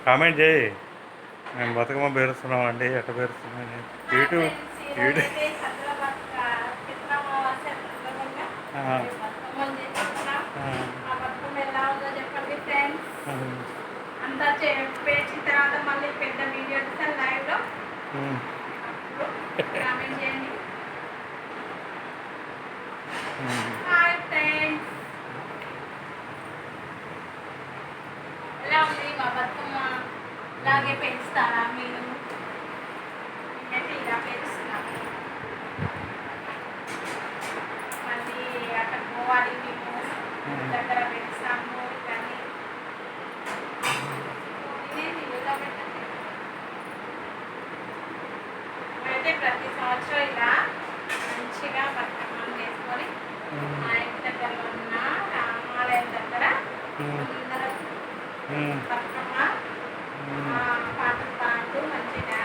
Comment చేయి. మేము బతుకమ్మ పేరుస్తున్నామండి, ఎట్ట పేరుస్తున్నాం యూట్యూబ్ యూట్యూబ్. అంతా పేర్చిన తర్వాత మళ్ళీ పెద్ద వీడియో తీస్తాను లైవ్లో. కామెంట్ చేయండి. హాయ్ ఫ్రెండ్స్, ఎలా ఉంది మా బతుకమ్మ? ఇలాగే పెంచుతారా మీరు? నేనైతే ఇలా పెంచుతున్నాను. మళ్ళీ అక్కడ పోవాలి, మేము దగ్గర పెంచుతాము. కానీ ఇదేంటి ఇలా పెట్టండి. అయితే ప్రతి సంవత్సరం ఇలా మంచిగా బతుకమ్మను వేసుకొని మా ఇంటి దగ్గర ఉన్న రామాలయం దగ్గర అందరం బతుకమ్మ పాటలు పాడుతూ మంచిగా